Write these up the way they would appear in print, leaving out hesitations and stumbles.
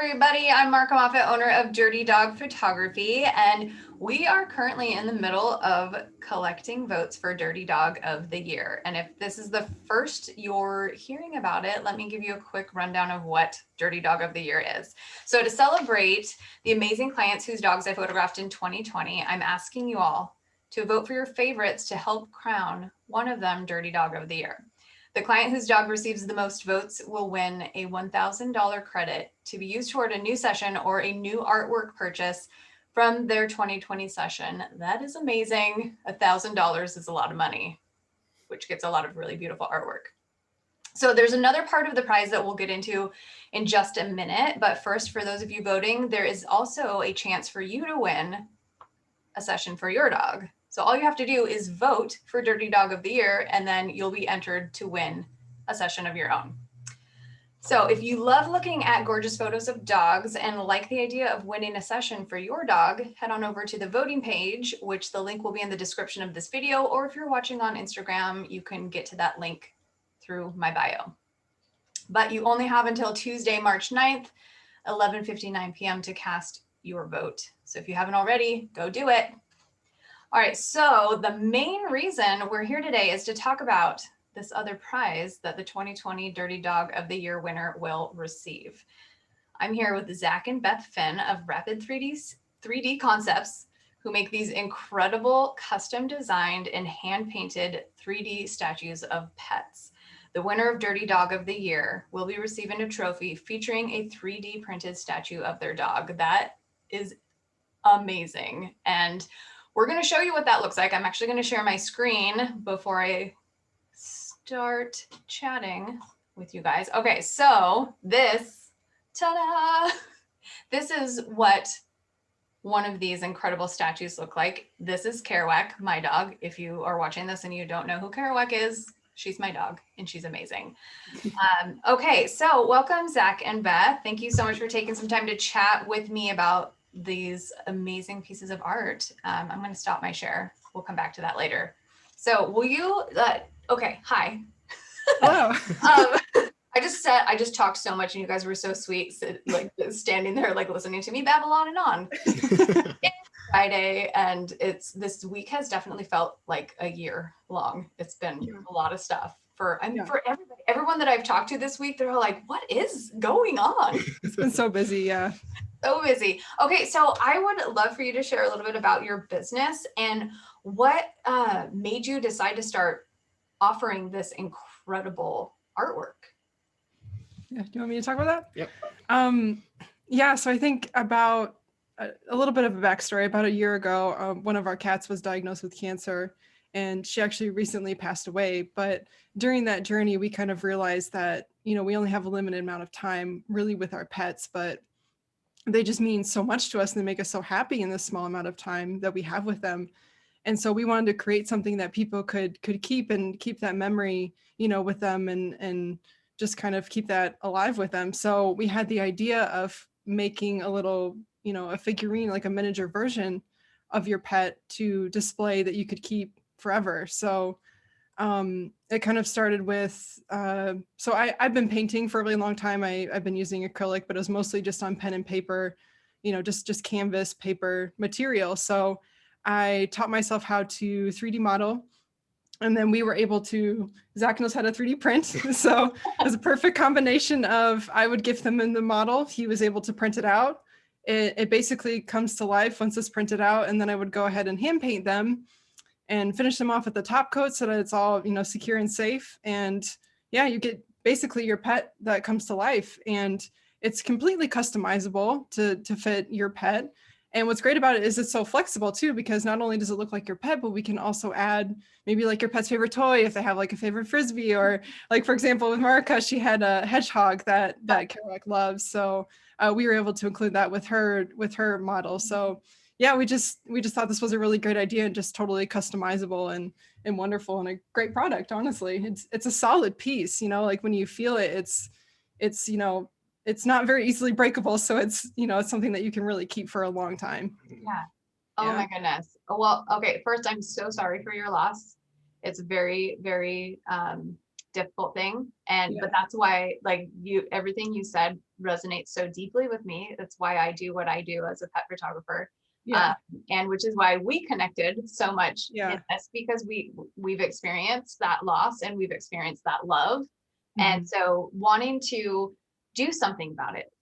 everybody. I'm Marka Moffett, owner of Dirtie Dog Photography, and we are currently in the middle of collecting votes for Dirtie Dog of the Year. And if this is the first you're hearing about it, let me give you a quick rundown of what Dirtie Dog of the Year is. So to celebrate the amazing clients whose dogs I photographed in 2020, I'm asking you all to vote for your favorites to help crown one of them Dirtie Dog of the Year. The client whose dog receives the most votes will win a $1,000 credit to be used toward a new session or a new artwork purchase from their 2020 session. That is amazing. $1,000 is a lot of money, which gets a lot of really beautiful artwork. So there's another part of the prize that we'll get into in just a minute. But first, for those of you voting, there is also a chance for you to win a session for your dog. So all you have to do is vote for Dirtie Dog of the Year, and then you'll be entered to win a session of your own. So if you love looking at gorgeous photos of dogs and like the idea of winning a session for your dog, head on over to the voting page, which the link will be in the description of this video, or if you're watching on Instagram, you can get to that link through my bio. But you only have until Tuesday, March 9th, 11:59 p.m. to cast your vote. So if you haven't already, go do it. All right, so the main reason we're here today is to talk about this other prize that the 2020 Dirtie Dog of the Year winner will receive. I'm here with Zach and Beth Finn of Rapid 3D Concepts, who make these incredible custom designed and hand painted 3D statues of pets. The winner of Dirtie Dog of the Year will be receiving a trophy featuring a 3D printed statue of their dog. That is amazing. And we're going to show you what that looks like. I'm actually going to share my screen before I start chatting with you guys. Okay, so this, ta-da! This is what one of these incredible statues look like. This is Kerouac, my dog. If you are watching this and you don't know who Kerouac is, she's my dog and she's amazing. Okay, so welcome Zach and Beth. Thank you so much for taking some time to chat with me about these amazing pieces of art. I'm going to stop my share. We'll come back to that later. So will you, okay, hi. Hello. I just talked so much and you guys were so sweet, like standing there, like listening to me babble on and on. It's Friday and this week has definitely felt like a year long. It's been a lot of stuff for everybody. Everyone that I've talked to this week, they're all like, what is going on? It's been so busy, yeah. So busy. Okay, so I would love for you to share a little bit about your business and what made you decide to start offering this incredible artwork. Yeah, do you want me to talk about that? Yep. Yeah, so I think about a little bit of a backstory. About a year ago, one of our cats was diagnosed with cancer, and she actually recently passed away. But during that journey, we kind of realized that, we only have a limited amount of time really with our pets, but they just mean so much to us and they make us so happy in this small amount of time that we have with them. And so we wanted to create something that people could keep and keep that memory, with them and just kind of keep that alive with them. So we had the idea of making a little, a figurine, like a miniature version of your pet to display that you could keep forever. So it kind of started with, so I've been painting for a really long time. I've been using acrylic, but it was mostly just on pen and paper, just canvas paper material. So I taught myself how to 3D model. And then we were able to, Zach knows how to 3D print. So it was a perfect combination of, I would give them in the model. He was able to print it out. It basically comes to life once it's printed out. And then I would go ahead and hand paint them and finish them off at the top coat so that it's all, secure and safe. And yeah, you get basically your pet that comes to life, and it's completely customizable to fit your pet. And what's great about it is it's so flexible too, because not only does it look like your pet, but we can also add maybe like your pet's favorite toy if they have like a favorite Frisbee, or like, for example, with Marika, she had a hedgehog that Kerouac loves. So we were able to include that with her model. So yeah, we just thought this was a really great idea and just totally customizable and wonderful and a great product. Honestly, it's a solid piece, like when you feel it, it's it's not very easily breakable. So it's something that you can really keep for a long time. Yeah. Oh my goodness. Well, okay. First, I'm so sorry for your loss. It's very, very difficult thing. And, Yeah. but that's why like everything you said resonates so deeply with me. That's why I do what I do as a pet photographer. Yeah. And which is why we connected so much Yeah. in this, because we've experienced that loss and we've experienced that love. And so wanting to do something about it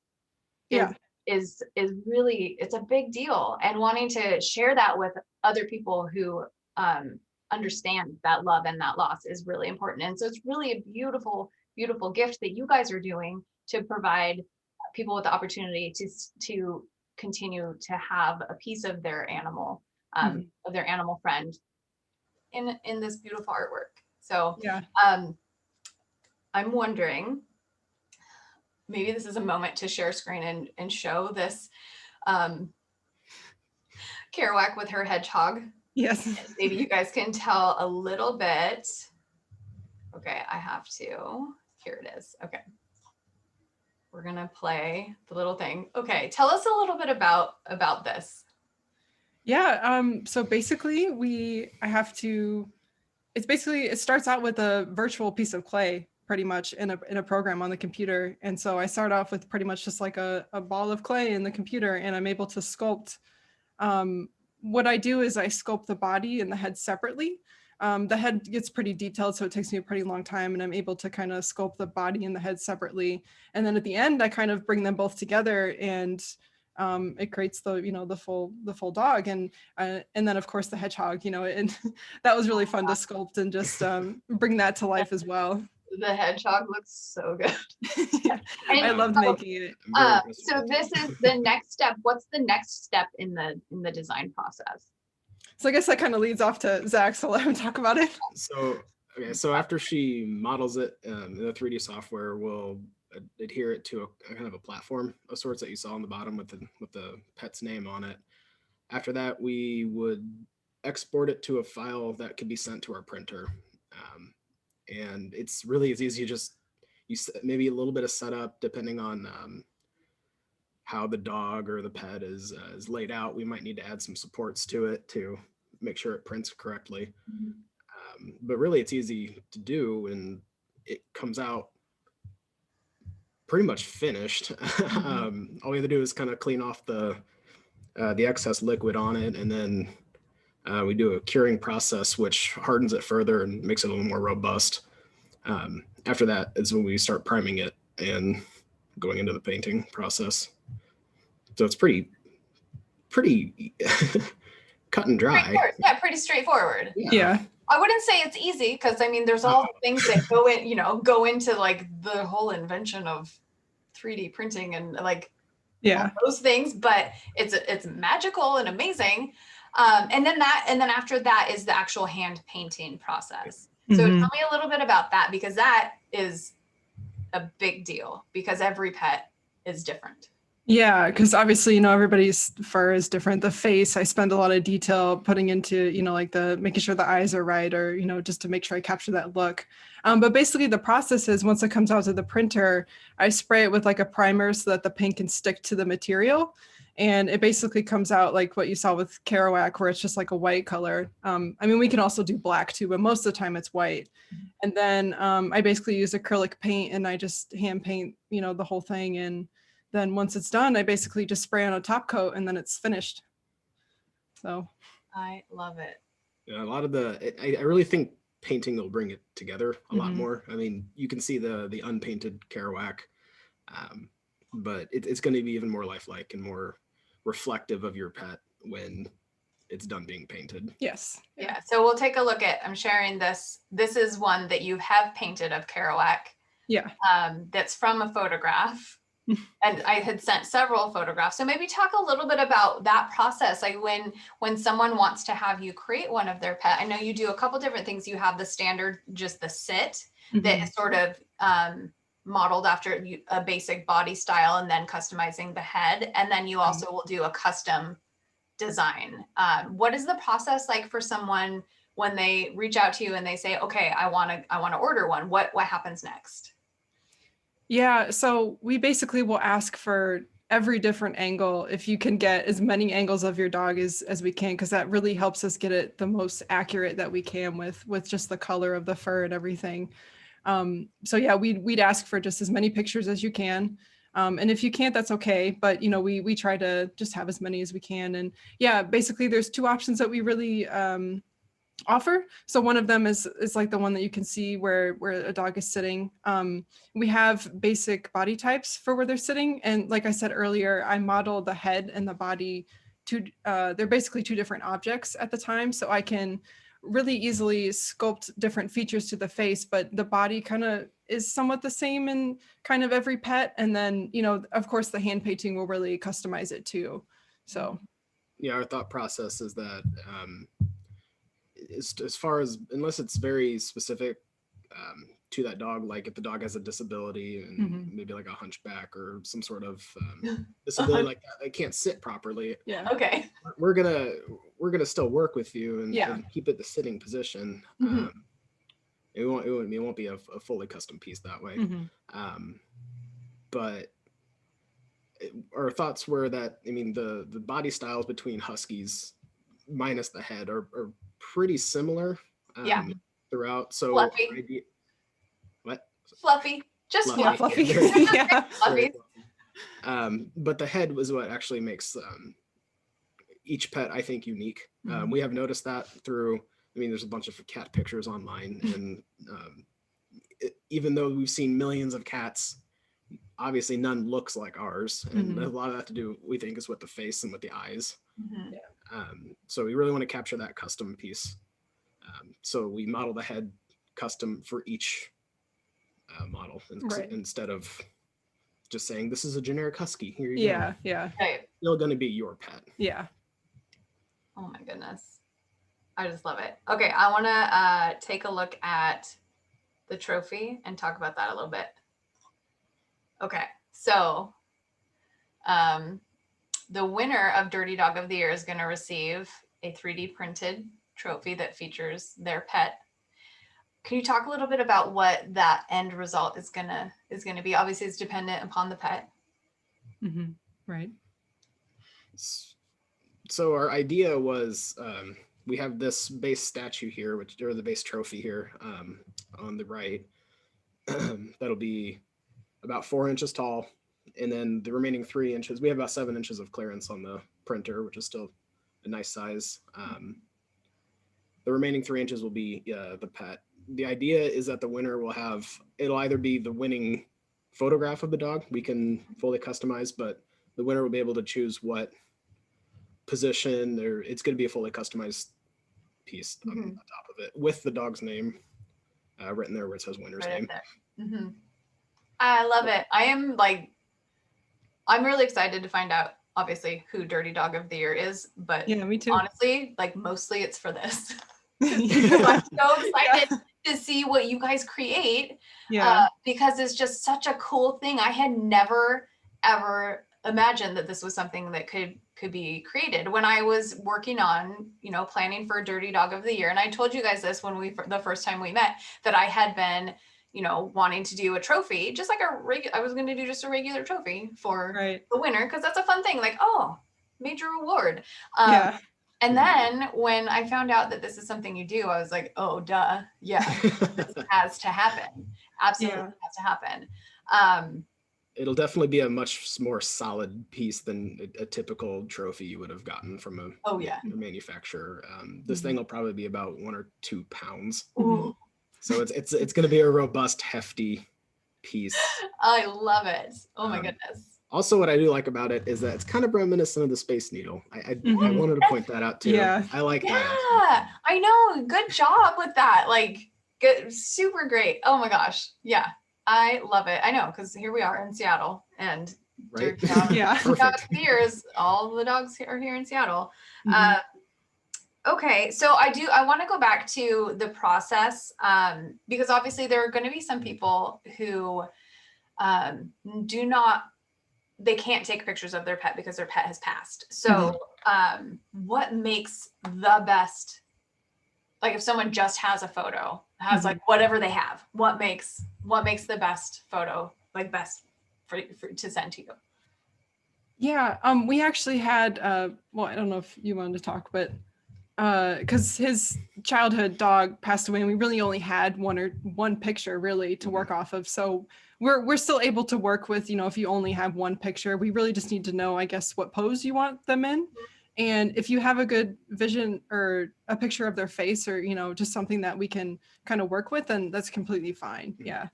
Yeah. is really, it's a big deal, and wanting to share that with other people who understand that love and that loss is really important. And so it's really a beautiful gift that you guys are doing to provide people with the opportunity to continue to have a piece of their animal, of their animal friend in this beautiful artwork. So Yeah. I'm wondering, maybe this is a moment to share screen and show this Kerouac with her hedgehog. Yes. Maybe you guys can tell a little bit. Okay, I have to. Here it is. Okay. We're gonna play the little thing. Okay, tell us a little bit about this. Yeah. So basically it starts out with a virtual piece of clay pretty much in a program on the computer. And so I start off with pretty much just like a ball of clay in the computer, and I'm able to sculpt. What I do is I sculpt the body and the head separately. The head gets pretty detailed, so it takes me a pretty long time, and I'm able to kind of sculpt the body and the head separately. And then at the end, I kind of bring them both together, and it creates the full dog. And then of course the hedgehog, and that was really fun to sculpt and just bring that to life as well. The hedgehog looks so good. Yeah, I loved making it. So this is the next step. What's the next step in the design process? So I guess that kind of leads off to Zach, so let him talk about it. So after she models it in the 3D software, we'll adhere it to a kind of a platform of sorts that you saw on the bottom with the pet's name on it. After that, we would export it to a file that could be sent to our printer. And it's really as easy, you maybe a little bit of setup depending on how the dog or the pet is laid out. We might need to add some supports to it to make sure it prints correctly. But really it's easy to do, and it comes out pretty much finished. All we have to do is kind of clean off the excess liquid on it, and then we do a curing process which hardens it further and makes it a little more robust. After that is when we start priming it and going into the painting process. So it's pretty cut and dry. Yeah, pretty straightforward. Yeah. I wouldn't say it's easy, because I mean there's all the things that go into like the whole invention of 3D printing and like those things, but it's magical and amazing. And then after that is the actual hand painting process. So tell me a little bit about that, because that is a big deal, because every pet is different. Yeah, because obviously, everybody's fur is different. The face, I spend a lot of detail putting into, like making sure the eyes are right, or, just to make sure I capture that look. But basically the process is, once it comes out to the printer, I spray it with like a primer so that the paint can stick to the material. And it basically comes out like what you saw with Kerouac, where it's just like a white color. I mean, we can also do black too, but most of the time it's white. And then I basically use acrylic paint, and I just hand paint, the whole thing. And then once it's done, I basically just spray on a top coat, and then it's finished. So I love it. Yeah, a lot of I really think painting will bring it together a lot more. I mean, you can see the unpainted Kerouac, but it's going to be even more lifelike and more reflective of your pet when it's done being painted. Yes. Yeah. So we'll take a look at, I'm sharing this. This is one that you have painted of Kerouac. Yeah. That's from a photograph. And I had sent several photographs. So maybe talk a little bit about that process. Like when someone wants to have you create one of their pet, I know you do a couple different things. You have the standard, just the sit that is sort of modeled after a basic body style, and then customizing the head. And then you also will do a custom design. What is the process like for someone when they reach out to you and they say, okay, I want to order one? What happens next? Yeah, so we basically will ask for every different angle, if you can get as many angles of your dog as we can, because that really helps us get it the most accurate that we can with just the color of the fur and everything. So yeah, we'd ask for just as many pictures as you can. And if you can't, that's okay. But, you know, we try to just have as many as we can. And yeah, basically there's two options that we really offer. So one of them is like the one that you can see where a dog is sitting. We have basic body types for where they're sitting. And like I said earlier, I modeled the head and the body to, they're basically two different objects at the time. So I can really easily sculpt different features to the face, but the body kind of is somewhat the same in kind of every pet. And then, you know, of course the hand painting will really customize it too. So yeah, our thought process is that as far as, unless it's very specific to that dog, like if the dog has a disability and maybe like a hunchback or some sort of disability like that, they can't sit properly. yeah. Okay. We're gonna still work with you and keep it the sitting position. It won't be a fully custom piece that way. But our thoughts were that, I mean, the body styles between Huskies minus the head are pretty similar throughout. So Fluffy. What? Fluffy. Just Fluffy. fluffy. Yeah. Fluffy. But the head was what actually makes each pet, I think, unique. We have noticed that through, I mean, there's a bunch of cat pictures online, and even though we've seen millions of cats, obviously none looks like ours. And a lot of that to do, we think, is with the face and with the eyes. So we really want to capture that custom piece. So we model the head custom for each model instead of just saying this is a generic Husky. Here you go. Yeah. Right. Still going to be your pet. Yeah. Oh my goodness. I just love it. Okay, I want to take a look at the trophy and talk about that a little bit. Okay, so the winner of Dirty Dog of the Year is going to receive a 3D printed trophy that features their pet. Can you talk a little bit about what that end result is gonna be? Obviously, it's dependent upon the pet. Right. So our idea was, we have this base statue here, or the base trophy here on the right. That'll be about 4 inches tall. And then the remaining 3 inches, we have about 7 inches of clearance on the printer, which is still a nice size. The remaining 3 inches will be the pet. The idea is that the winner will have, it'll either be the winning photograph of the dog, we can fully customize, but the winner will be able to choose what position, or it's going to be a fully customized piece on the top of it with the dog's name written there where it says winner's name. I love it. I'm really excited to find out, obviously, who Dirty Dog of the Year is, but yeah, me too. Honestly, mostly it's for this. I'm so excited to see what you guys create because it's just such a cool thing. I had never ever imagined that this was something that could be created when I was working on, planning for Dirty Dog of the Year. And I told you guys this when the first time we met, that I had been, wanting to do a trophy, just like I was going to do just a regular trophy for the winner, because that's a fun thing. Like, oh, major reward. And then when I found out that this is something you do, I was like, oh, duh. Yeah, this has to happen. Absolutely has to happen. It'll definitely be a much more solid piece than a typical trophy you would have gotten from a manufacturer. This thing will probably be about 1 or 2 pounds. So it's going to be a robust, hefty piece. I love it. Oh my goodness. Also, what I do like about it is that it's kind of reminiscent of the Space Needle. I wanted to point that out too. Yeah. I like that. Yeah, I know. Good job with that. Good, super great. Oh my gosh. Yeah, I love it. I know, because here we are in Seattle, and right? all the dogs are here in Seattle. Okay, so I want to go back to the process, because obviously there are going to be some people who they can't take pictures of their pet because their pet has passed. So what makes the best, if someone just has a photo, has whatever they have, what makes the best photo, best for to send to you? Yeah, we actually had, well, I don't know if you wanted to talk, but because his childhood dog passed away and we really only had one picture really to work off of. So we're still able to work with, if you only have one picture, we really just need to know, I guess, what pose you want them in. And if you have a good vision or a picture of their face or, just something that we can kind of work with, then that's completely fine. Yeah.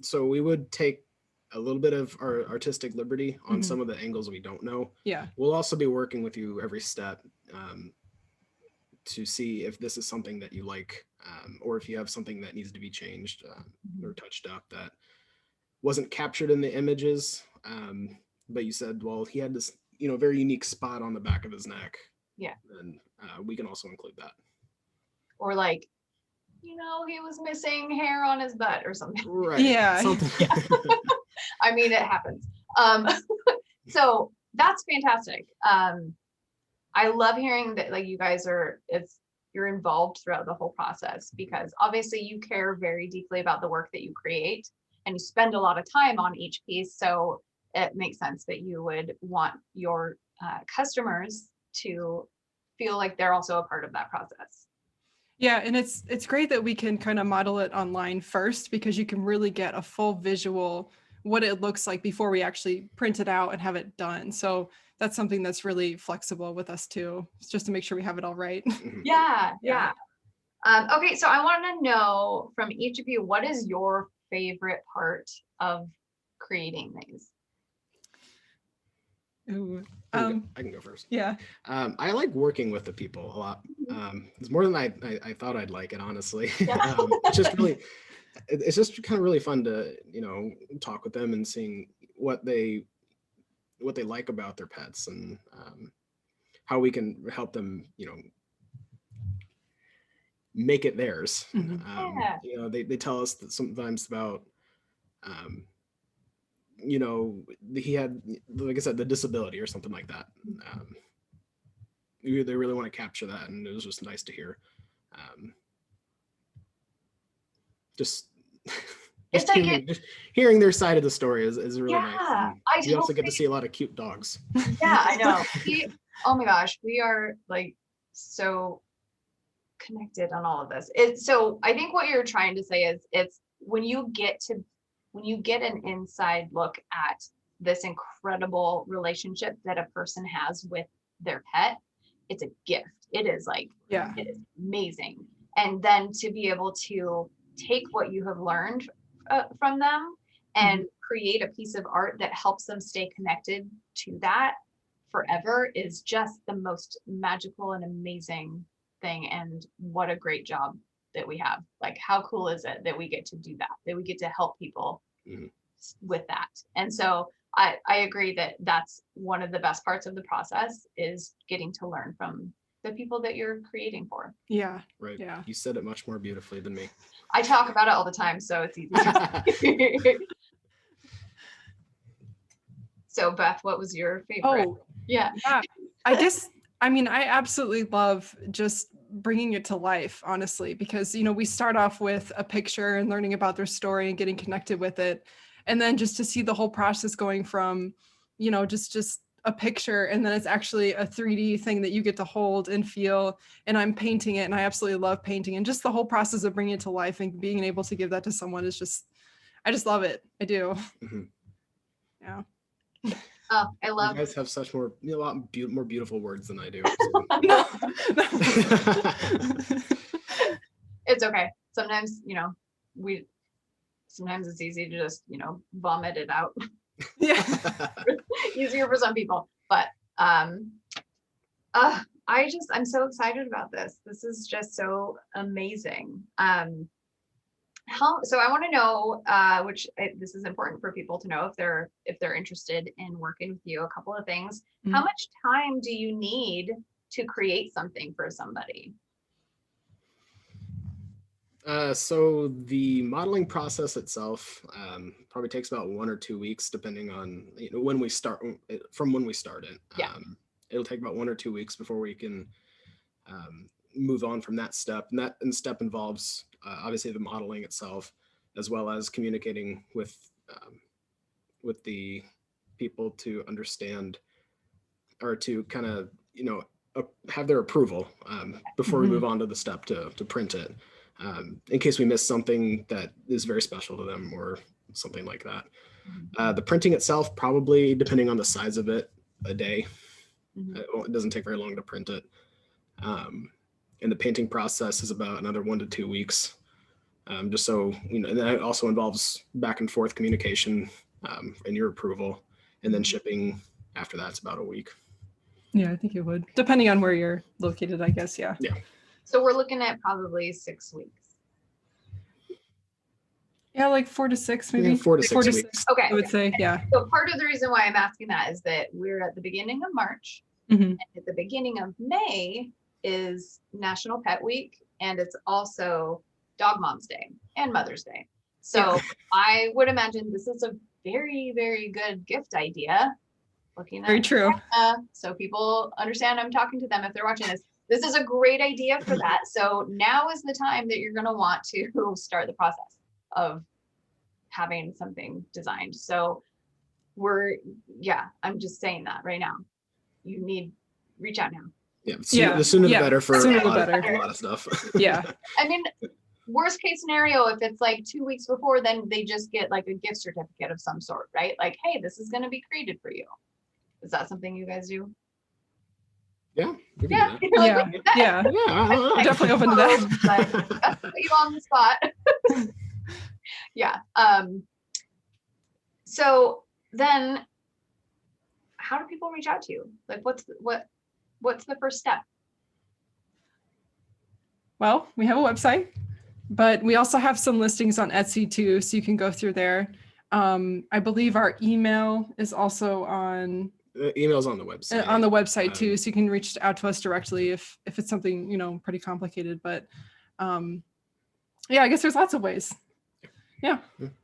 So we would take a little bit of our artistic liberty on Mhm. some of the angles we don't know. Yeah. We'll also be working with you every step to see if this is something that you like, or if you have something that needs to be changed or touched up that wasn't captured in the images. But you said, well, he had this, very unique spot on the back of his neck. Yeah. And we can also include that. Or like, he was missing hair on his butt or something. Right. Yeah. Something. I mean, it happens. So that's fantastic. I love hearing that, like, you guys you're involved throughout the whole process, because obviously you care very deeply about the work that you create and you spend a lot of time on each piece. So it makes sense that you would want your customers to feel like they're also a part of that process. Yeah, and it's great that we can kind of model it online first, because you can really get a full visual what it looks like before we actually print it out and have it done. So that's something that's really flexible with us too, just to make sure we have it all right. Yeah. Yeah. Okay, so I want to know from each of you, what is your favorite part of creating these? Ooh, I can go first. yeah. I like working with the people a lot. It's more than I thought I'd like it, honestly. Yeah. It's just kind of really fun to, talk with them and seeing what they like about their pets, and how we can help them, make it theirs. Mhm. They tell us that sometimes about, he had, like I said, the disability or something like that. They really want to capture that, and it was just nice to hear. Just It's like just hearing their side of the story is really nice. Yeah, And we also get to see a lot of cute dogs. yeah, I know. Oh my gosh, we are like so connected on all of this. So I think what you're trying to say is it's when you get an inside look at this incredible relationship that a person has with their pet, it's a gift. It is like, Yeah. it is amazing. And then to be able to take what you have learned from them and create a piece of art that helps them stay connected to that forever is just the most magical and amazing thing. And what a great job that we have. Like, how cool is it that we get to do that we get to help people with that. And so I agree that that's one of the best parts of the process, is getting to learn from the people that you're creating for. Yeah. Right. Yeah. You said it much more beautifully than me. I talk about it all the time, so it's easy. So Beth, what was your favorite? Oh, Yeah. I guess, I absolutely love just bringing it to life, honestly, because, we start off with a picture and learning about their story and getting connected with it. And then just to see the whole process going from, just a picture, and then it's actually a 3D thing that you get to hold and feel, and I'm painting it, and I absolutely love painting, and just the whole process of bringing it to life and being able to give that to someone is just, I just love it. I do. Yeah. Oh, I love. You guys have such a lot more beautiful words than I do. No. It's okay. Sometimes, sometimes it's easy to just, vomit it out. Yeah. Easier for some people, but I'm so excited about this. This is just so amazing. So I want to know, this is important for people to know if they're interested in working with you. A couple of things. How much time do you need to create something for somebody? So the modeling process itself probably takes about 1 or 2 weeks, depending on when we start. From when we start it, it'll take about 1 or 2 weeks before we can move on from that step. And that step involves obviously the modeling itself, as well as communicating with the people to understand, or to kind of have their approval before we Mhm. move on to the step to print it, in case we miss something that is very special to them or something like that. The printing itself, probably depending on the size of it, a day. Mhm. It doesn't take very long to print it. And the painting process is about another 1 to 2 weeks. Just so, and that also involves back and forth communication and your approval, and then shipping after that's about a week. Yeah, I think it would, depending on where you're located, I guess. Yeah. Yeah. So we're looking at probably 6 weeks. Yeah, like 4 to 6, maybe. Yeah, 4 to 6 weeks. Okay. I would say, yeah. So part of the reason why I'm asking that is that we're at the beginning of March. Mhm. And at the beginning of May is National Pet Week, and it's also Dog Mom's Day and Mother's Day. So Yeah. I would imagine this is a very, very good gift idea. Looking at Very true. so people understand I'm talking to them if they're watching this. This is a great idea for that. So now is the time that you're going to want to start the process of having something designed. So I'm just saying that right now. You need, reach out now. Yeah. Yeah, The sooner the yeah, better for sooner a the lot, better. a lot of stuff. Yeah. I mean, worst case scenario, if it's like 2 weeks before, then they just get like a gift certificate of some sort, right? Like, hey, this is going to be created for you. Is that something you guys do? Yeah. We can Yeah. do You're like, Yeah. "Look at that." Yeah. that. Yeah. I'm definitely open to that. Like, I'll put you on the spot. Yeah. So then how do people reach out to you? Like what's the first step? Well, we have a website, but we also have some listings on Etsy too, so you can go through there. I believe our email is also on The email's on the website. on the website too, so you can reach out to us directly if it's something pretty complicated. But yeah, I guess there's lots of ways. Yeah.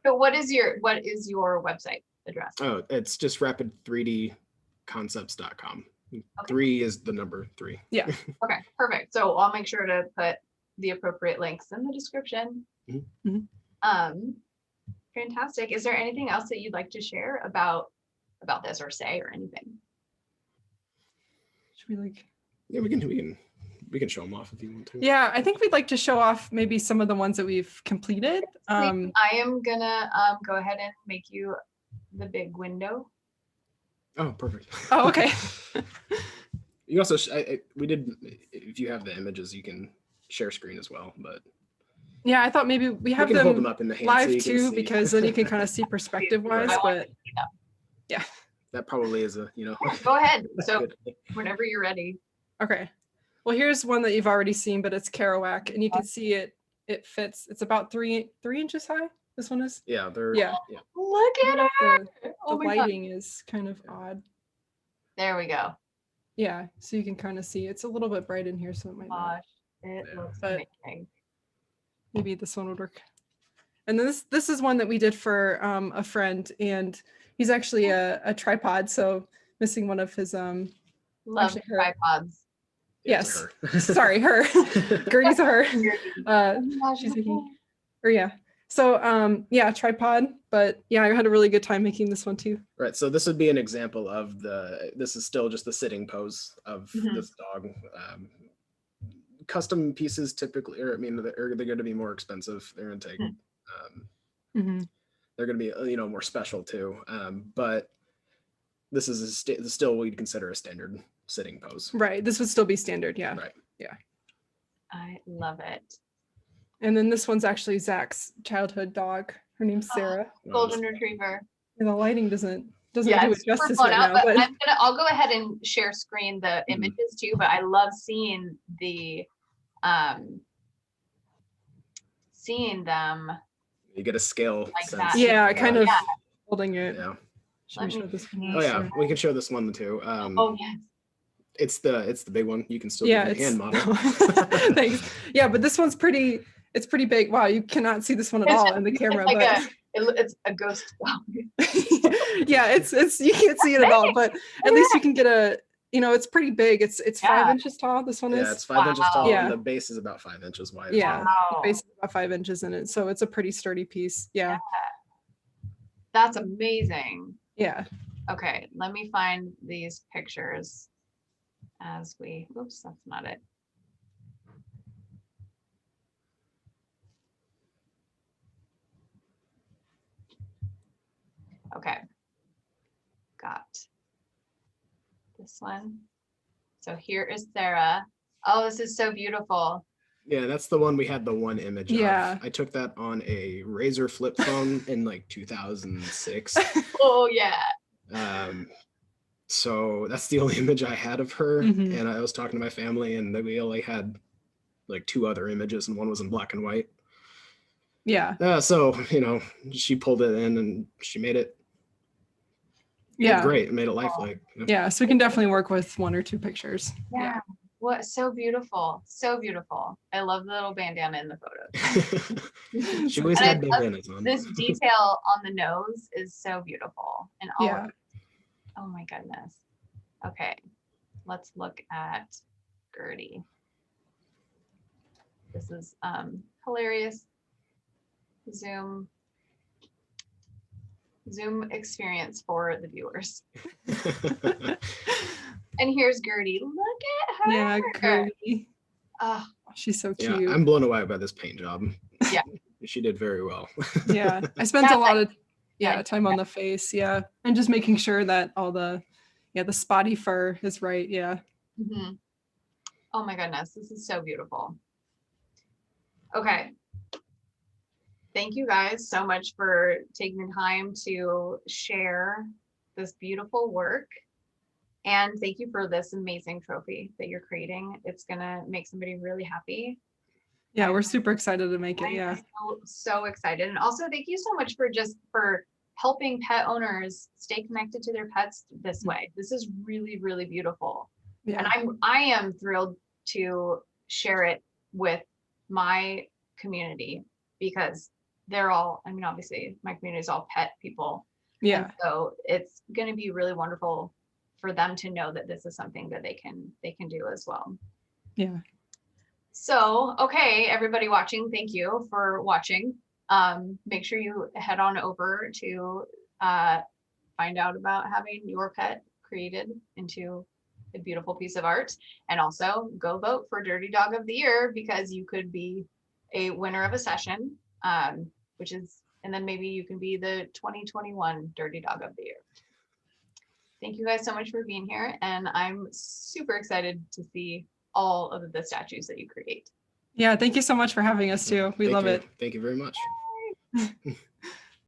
So what is your website address? Oh, it's just rapid3dconcepts.com. 3 is the number 3. Yeah. Okay, perfect. So I'll make sure to put the appropriate links in the description. Mhm. Fantastic. Is there anything else that you'd like to share about this or say or anything? Should we Yeah, we can show them off if you want to. Yeah, I think we'd like to show off maybe some of the ones that we've completed. I am gonna go ahead and make you the big window. Oh, perfect. Oh, okay. You also, we did, if you have the images, you can share screen as well, but Yeah, I thought maybe we have can hold them them up in the hand so live you can too, see. because then you can kind of see perspective wise, Right. but yeah. That probably is Go ahead. So good. whenever you're ready. Okay. Well, here's one that you've already seen, but it's Kerouac, and you can see it fits. It's about three inches high. This one is. Yeah, they're Yeah. Look at her. The Oh my God. lighting is kind of odd. There we go. Yeah, so you can kind of see it's a little bit bright in here, so it might not. Gosh, it Yeah. looks But- amazing. Maybe this one would work. And then this is one that we did for a friend, and he's actually a tripod, so missing one of his Love actually her. tripods. Yeah, it's Yes. her. Sorry, her. Gertie's a her. Oh my gosh, She's look making, or yeah. So yeah, tripod, but yeah, I had a really good time making this one too. Right. So this would be an example of this is still just the sitting pose of Mhm. this dog. Custom pieces typically, or I mean, they're going to be more expensive. They're going to take, Mhm. they're going to be, more special too. But this is still we'd consider a standard sitting pose. Right. This would still be standard. Yeah. Right. I love it. And then this one's actually Zach's childhood dog. Her name's Sarah. Golden retriever. And the lighting doesn't Yeah, do it's it super justice blown right out, now. but But I'll go ahead and share screen the images too, but I love seeing them. You get a scale Like sense. that. yeah, kind of Yeah. holding it. Yeah. Should we Let show me this one? see. Oh yeah, Sure. we can show this one too. Oh yes. It's the big one. You can still Yeah, do the hand model. Thanks. Yeah, but this one's it's pretty big. Wow, you cannot see this one at all in the camera, It's like but it's a ghost dog. yeah, it's you can't see it at all, but at least you can get it's pretty big. It's 5 Yeah. inches tall. This one Yeah, is. it's 5 inches tall, Yeah. and the base is about 5 inches wide. Yeah. As well. Wow. Basically about 5 inches in it, so it's a pretty sturdy piece. Yeah, That's amazing. yeah. Okay, let me find these pictures as we, oops, that's not it. Okay, got this one. So here is Sarah. Oh, this is so beautiful. Yeah, that's the one we had the one image Yeah. of. I took that on a Razor flip phone in like 2006. Oh yeah. So that's the only image I had of her. Mhm. And I was talking to my family, and we only had like 2 other images, and one was in black and white. Yeah. So, you know, she pulled it in and she made it Yeah. great. It made it lifelike. You know? Yeah. So we can definitely work with 1 or 2 pictures. Yeah. What, so beautiful. So beautiful. I love the little bandana in the photos. She always And had I love bandanas on. this detail on the nose is so beautiful. And all Yeah. oh my goodness. Okay. Let's look at Gertie. This is hilarious. Zoom experience for the viewers. And here's Gertie. Look at her. Yeah, Gertie. Oh, She's so cute. Yeah, I'm blown away by this paint job. Yeah. She did very well. Yeah. I spent a lot of time on the face. Yeah. And just making sure that all the spotty fur is right. Yeah. Mm-hmm. Oh my goodness. This is so beautiful. Okay. Thank you guys so much for taking the time to share this beautiful work. And thank you for this amazing trophy that you're creating. It's going to make somebody really happy. Yeah, we're super excited to make it. Yeah. So excited. And also thank you so much for helping pet owners stay connected to their pets this way. This is really, really beautiful. Yeah. And I am thrilled to share it with my community because they're all, I mean, obviously my community is all pet people. Yeah. And so it's going to be really wonderful for them to know that this is something that they can do as well. Yeah. So, okay, everybody watching, thank you for watching. Make sure you head on over to find out about having your pet created into a beautiful piece of art, and also go vote for Dirty Dog of the Year because you could be a winner of a session, which is, and then maybe you can be the 2021 Dirty Dog of the Year. Thank you guys so much for being here, and I'm super excited to see all of the statues that you create. Yeah, thank you so much for having us too. We love it. Thank you very much.